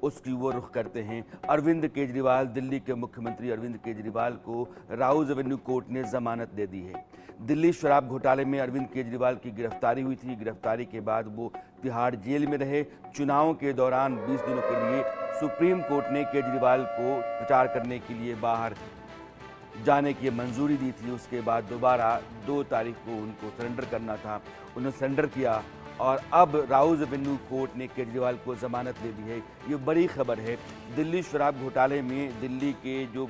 उसकी वो रुख करते हैं। अरविंद केजरीवाल, दिल्ली के मुख्यमंत्री अरविंद केजरीवाल को राउज एवेन्यू कोर्ट ने जमानत दे दी है। दिल्ली शराब घोटाले में अरविंद केजरीवाल की गिरफ्तारी हुई थी। गिरफ्तारी के बाद वो तिहाड़ जेल में रहे। चुनाव के दौरान 20 दिनों के लिए सुप्रीम कोर्ट ने केजरीवाल को प्रचार करने के लिए बाहर जाने की मंजूरी दी थी। उसके बाद दोबारा 2 तारीख को उनको सरेंडर करना था, उन्होंने सरेंडर किया और अब राउज एवेन्यू कोर्ट ने केजरीवाल को जमानत दे दी है। ये बड़ी खबर है। दिल्ली शराब घोटाले में दिल्ली के जो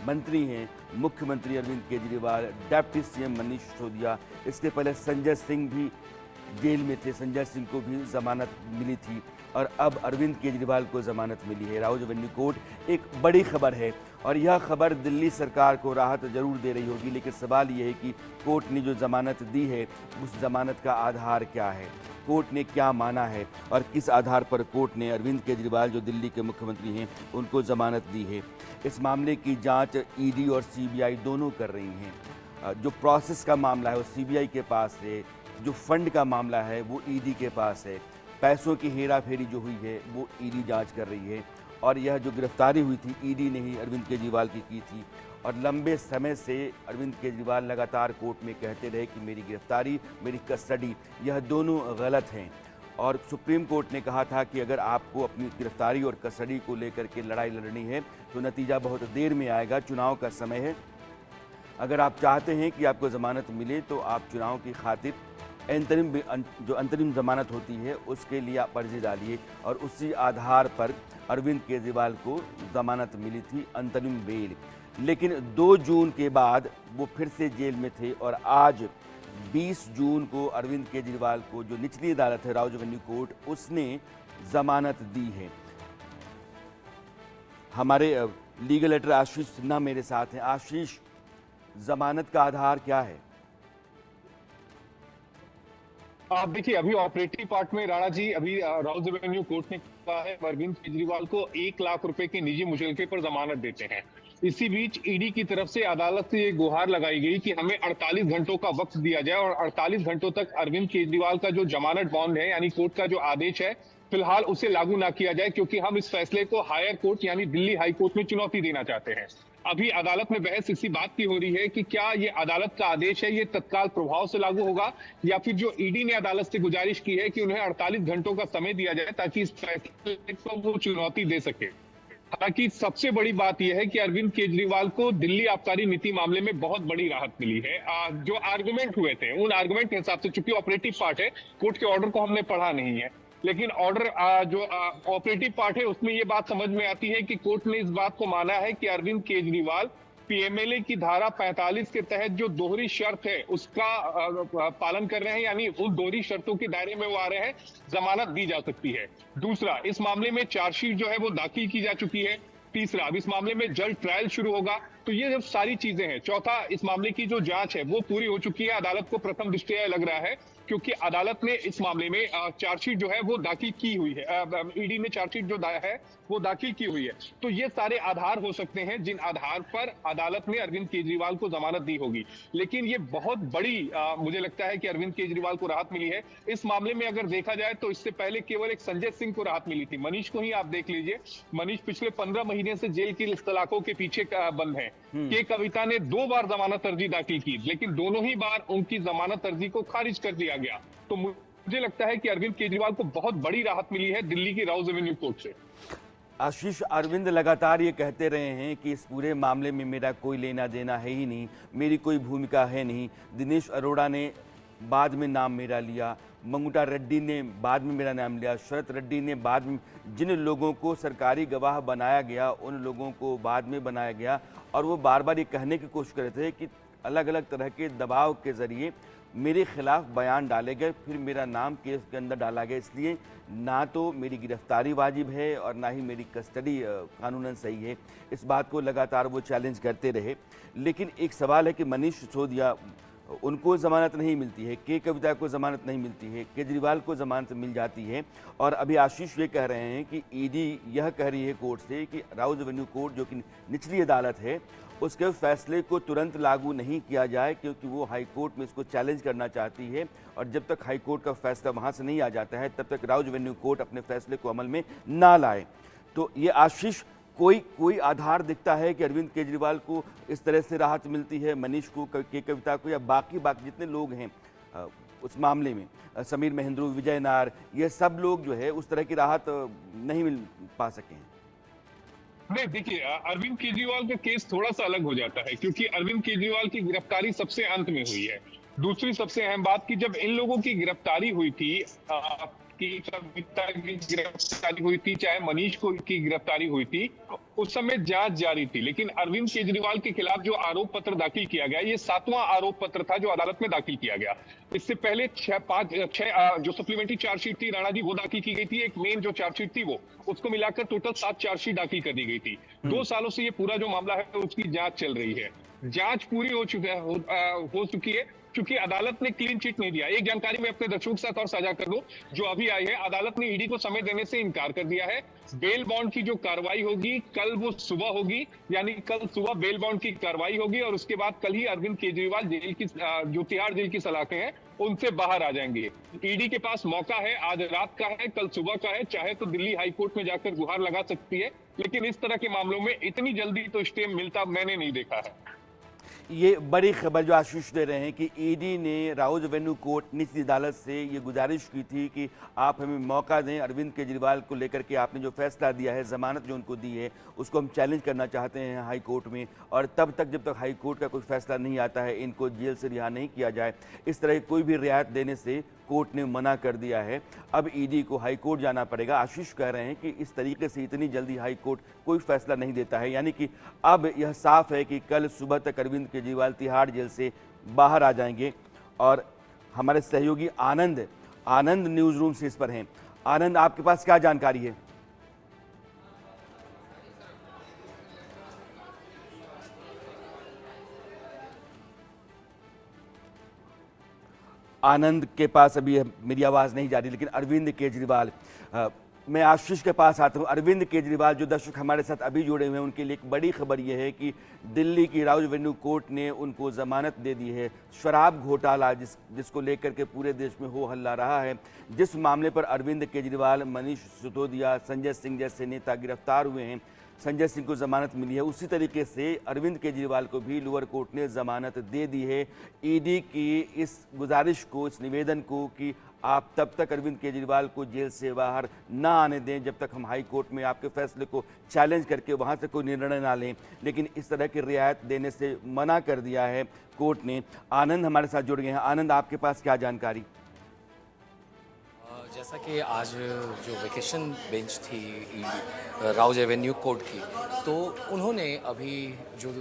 मंत्री हैं, मुख्यमंत्री अरविंद केजरीवाल, डिप्टी सीएम मनीष सिसोदिया, इसके पहले संजय सिंह भी जेल में थे, संजय सिंह को भी जमानत मिली थी और अब अरविंद केजरीवाल को जमानत मिली है। राउज एवेन्यू कोर्ट एक बड़ी खबर है और यह खबर दिल्ली सरकार को राहत जरूर दे रही होगी, लेकिन सवाल यह है कि कोर्ट ने जो जमानत दी है उस जमानत का आधार क्या है, कोर्ट ने क्या माना है और किस आधार पर कोर्ट ने अरविंद केजरीवाल जो दिल्ली के मुख्यमंत्री हैं उनको जमानत दी है। इस मामले की जांच ईडी और सीबीआई दोनों कर रही हैं। जो प्रोसेस का मामला है वो सीबीआई के पास है, जो फंड का मामला है वो ईडी के पास है, पैसों की हेरा फेरी जो हुई है वो ईडी जांच कर रही है और यह जो गिरफ्तारी हुई थी ईडी ने ही अरविंद केजरीवाल की थी और लंबे समय से अरविंद केजरीवाल लगातार कोर्ट में कहते रहे कि मेरी गिरफ्तारी, मेरी कस्टडी, यह दोनों गलत हैं और सुप्रीम कोर्ट ने कहा था कि अगर आपको अपनी गिरफ्तारी और कस्टडी को लेकर के लड़ाई लड़नी है तो नतीजा बहुत देर में आएगा, चुनाव का समय है। अगर आप चाहते हैं कि आपको ज़मानत मिले तो आप चुनाव की खातिर अंतरिम ज़मानत होती है उसके लिए आप अर्जी डालिए और उसी आधार पर अरविंद केजरीवाल को ज़मानत मिली थी, अंतरिम बेल। लेकिन 2 जून के बाद वो फिर से जेल में थे और आज 20 जून को अरविंद केजरीवाल को जो निचली अदालत है राउज एवेन्यू कोर्ट, उसने जमानत दी है। हमारे लीगल एडिटर आशीष सिन्हा मेरे साथ हैं। आशीष, जमानत का आधार क्या है? आप देखिए, अभी ऑपरेटिव पार्ट में राणा जी, अभी राउज एवेन्यू कोर्ट ने कहा है अरविंद केजरीवाल को 1 लाख रुपए के निजी मुचलके पर जमानत देते हैं। इसी बीच ईडी की तरफ से अदालत से ये गुहार लगाई गई कि हमें 48 घंटों का वक्त दिया जाए और 48 घंटों तक अरविंद केजरीवाल का जो जमानत बॉन्ड है यानी कोर्ट का जो आदेश है फिलहाल उसे लागू ना किया जाए, क्योंकि हम इस फैसले को हायर कोर्ट यानी दिल्ली हाई कोर्ट में चुनौती देना चाहते हैं। अभी अदालत में बहस इसी बात की हो रही है कि क्या ये अदालत का आदेश है ये तत्काल प्रभाव से लागू होगा या फिर जो ईडी ने अदालत से गुजारिश की है कि उन्हें 48 घंटों का समय दिया जाए ताकि इस फैसले को वो चुनौती दे सके। हालांकि सबसे बड़ी बात यह है कि अरविंद केजरीवाल को दिल्ली आबकारी नीति मामले में बहुत बड़ी राहत मिली है। जो आर्गुमेंट हुए थे उन आर्गुमेंट के हिसाब से, चूंकि ऑपरेटिव पार्ट है, कोर्ट के ऑर्डर को हमने पढ़ा नहीं है, लेकिन ऑर्डर जो ऑपरेटिव पार्ट है उसमें ये बात समझ में आती है कि कोर्ट ने इस बात को माना है कि अरविंद केजरीवाल पीएमएलए की धारा 45 के तहत जो दोहरी शर्त है उसका पालन कर रहे हैं, यानी उन दोहरी शर्तों के दायरे में वो आ रहे हैं, जमानत दी जा सकती है। दूसरा, इस मामले में चार्जशीट जो है वो दाखिल की जा चुकी है। तीसरा, अब इस मामले में जल्द ट्रायल शुरू होगा। तो ये जब सारी चीजें हैं। चौथा, इस मामले की जो जांच है वो पूरी हो चुकी है। अदालत को प्रथम दृष्टया लग रहा है क्योंकि अदालत ने इस मामले में चार्जशीट जो है वो दाखिल की हुई है, ईडी ने चार्जशीट जो है वो दाखिल की हुई है। तो ये सारे आधार हो सकते हैं जिन आधार पर अदालत ने अरविंद केजरीवाल को जमानत दी होगी। लेकिन ये बहुत बड़ी मुझे लगता है कि अरविंद केजरीवाल को राहत मिली है। इस मामले में अगर देखा जाए तो इससे पहले केवल एक संजय सिंह को राहत मिली थी। मनीष को ही आप देख लीजिए, मनीष पिछले 15 महीने से जेल की सलाखों के पीछे बंद है। के कविता ने 2 बार जमानत अर्जी दाखिल की, लेकिन दोनों ही बार उनकी जमानत अर्जी को खारिज कर दिया गया। तो मुझे लगता है कि अरविंद केजरीवाल को बहुत बड़ी राहत मिली है दिल्ली की राउज एवेन्यू कोर्ट से। आशीष, अरविंद लगातार ये कहते रहे हैं कि इस पूरे मामले में मेरा कोई लेना देना है ही नहीं, मेरी कोई भूमिका है नहीं। दिनेश अरोड़ा ने बाद में नाम मेरा लिया, मंगुटा रेड्डी ने बाद में मेरा नाम लिया, शरत रेड्डी ने बाद में, जिन लोगों को सरकारी गवाह बनाया गया उन लोगों को बाद में बनाया गया और वो बार बार ये कहने की कोशिश कर रहे थे कि अलग अलग तरह के दबाव के ज़रिए मेरे खिलाफ बयान डाले गए, फिर मेरा नाम केस के अंदर डाला गया। इसलिए ना तो मेरी गिरफ्तारी वाजिब है और ना ही मेरी कस्टडी कानूनन सही है। इस बात को लगातार वो चैलेंज करते रहे। लेकिन एक सवाल है कि मनीष सिसोदिया, उनको ज़मानत नहीं मिलती है, के कविता को ज़मानत नहीं मिलती है, केजरीवाल को ज़मानत मिल जाती है। और अभी आशीष ये कह रहे हैं कि ईडी यह कह रही है कोर्ट से कि राउज एवेन्यू कोर्ट जो कि निचली अदालत है उसके फैसले को तुरंत लागू नहीं किया जाए, क्योंकि वो हाई कोर्ट में इसको चैलेंज करना चाहती है और जब तक हाई कोर्ट का फैसला वहाँ से नहीं आ जाता है तब तक राउज एवेन्यू कोर्ट अपने फैसले को अमल में ना लाए। तो ये आशीष कोई कोई आधार दिखता है कि अरविंद केजरीवाल को इस तरह से राहत मिलती है, मनीष को, के कविता को, या बाकी बाकी जितने लोग हैं उस मामले में, समीर महेंद्रू, विजय नार, ये सब लोग जो है उस तरह की राहत नहीं मिल पा सके हैं? नहीं, देखिए, अरविंद केजरीवाल का केस थोड़ा सा अलग हो जाता है, क्योंकि अरविंद केजरीवाल की गिरफ्तारी सबसे अंत में हुई है। दूसरी सबसे अहम बात कि जब इन लोगों की गिरफ्तारी हुई थी, कि कविता की गिरफ्तारी हुई थी, चाहे मनीष को की गिरफ्तारी हुई थी, उस समय जांच जारी थी। लेकिन अरविंद केजरीवाल के खिलाफ जो आरोप पत्र दाखिल किया गया, ये 7वां आरोप पत्र था जो अदालत में दाखिल किया गया। इससे पहले छह जो सप्लीमेंट्री चार्जशीट थी राणा जी, वो दाखिल की गई थी। एक मेन जो चार्जशीट थी, वो उसको मिलाकर टोटल 7 चार्जशीट दाखिल कर दी गई थी। 2 सालों से ये पूरा जो मामला है उसकी जांच चल रही है। जांच पूरी हो चुकी है, क्योंकि अदालत ने क्लीन चिट नहीं दिया। एक जानकारी मैं अपने दर्शकों के साथ और साझा कर दूं, जो अभी आई है, अदालत ने ईडी को समय देने से इनकार कर दिया है। बेल बॉन्ड की जो कार्रवाई होगी कल, वो सुबह होगी, यानी कल सुबह बेल बॉन्ड की कार्रवाई होगी, और उसके बाद कल ही अरविंद केजरीवाल जेल की, जो तिहाड़ जेल की सलाखें हैं, उनसे बाहर आ जाएंगे। ईडी के पास मौका है, आज रात का है, कल सुबह का है, चाहे तो दिल्ली हाईकोर्ट में जाकर गुहार लगा सकती है, लेकिन इस तरह के मामलों में इतनी जल्दी तो स्टे मिलता मैंने नहीं देखा है। ये बड़ी खबर जो आशीष दे रहे हैं कि ईडी ने राउज एवेन्यू कोर्ट निचली अदालत से ये गुजारिश की थी कि आप हमें मौका दें, अरविंद केजरीवाल को लेकर के आपने जो फैसला दिया है, जमानत जो उनको दी है, उसको हम चैलेंज करना चाहते हैं हाई कोर्ट में, और तब तक जब तक हाई कोर्ट का कोई फैसला नहीं आता है, इनको जेल से रिहा नहीं किया जाए। इस तरह की कोई भी रियायत देने से कोर्ट ने मना कर दिया है। अब ईडी को हाई कोर्ट जाना पड़ेगा। आशीष कह रहे हैं कि इस तरीके से इतनी जल्दी हाई कोर्ट कोई फैसला नहीं देता है, यानी कि अब यह साफ है कि कल सुबह तक अरविंद केजरीवाल तिहाड़ जेल से बाहर आ जाएंगे। और हमारे सहयोगी आनंद न्यूज़ रूम से इस पर हैं। आनंद, आपके पास क्या जानकारी है? आनंद के पास अभी मेरी आवाज़ नहीं जा रही, लेकिन अरविंद केजरीवाल, मैं आशीष के पास आता हूँ। अरविंद केजरीवाल, जो दर्शक हमारे साथ अभी जुड़े हुए हैं, उनके लिए एक बड़ी खबर यह है कि दिल्ली की राउज एवेन्यू कोर्ट ने उनको जमानत दे दी है। शराब घोटाला जिसको लेकर के पूरे देश में हो हल्ला रहा है, जिस मामले पर अरविंद केजरीवाल, मनीष सिसोदिया, संजय सिंह जैसे नेता गिरफ्तार हुए हैं, संजय सिंह को जमानत मिली है, उसी तरीके से अरविंद केजरीवाल को भी लोअर कोर्ट ने जमानत दे दी है। ईडी की इस गुजारिश को, इस निवेदन को कि आप तब तक अरविंद केजरीवाल को जेल से बाहर ना आने दें जब तक हम हाई कोर्ट में आपके फैसले को चैलेंज करके वहां से कोई निर्णय ना लें, लेकिन इस तरह की रियायत देने से मना कर दिया है कोर्ट ने। आनंद हमारे साथ जुड़ गए हैं। आनंद, आपके पास क्या जानकारी? जैसा कि आज जो वेकेशन बेंच थी राउज एवेन्यू कोर्ट की, तो उन्होंने अभी जो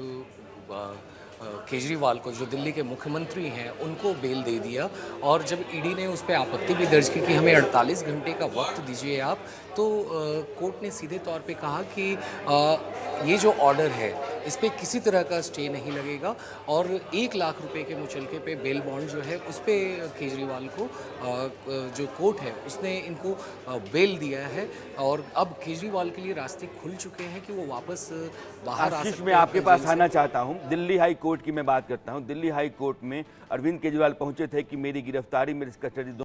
केजरीवाल को, जो दिल्ली के मुख्यमंत्री हैं, उनको बेल दे दिया। और जब ईडी ने उस पर आपत्ति भी दर्ज की कि हमें 48 घंटे का वक्त दीजिए आप, तो कोर्ट ने सीधे तौर पे कहा कि ये जो ऑर्डर है इस पर किसी तरह का स्टे नहीं लगेगा, और 1 लाख रुपए के मुचलके पे बेल बॉन्ड जो है उस पर केजरीवाल को जो कोर्ट है उसने इनको बेल दिया है। और अब केजरीवाल के लिए रास्ते खुल चुके हैं कि वो वापस बाहर आ सकते हैं। मैं आपके पास आना चाहता हूं। दिल्ली हाई कोर्ट की मैं बात करता हूं। दिल्ली हाई कोर्ट में अरविंद केजरीवाल पहुंचे थे कि मेरी गिरफ्तारी, मेरी कस्टडी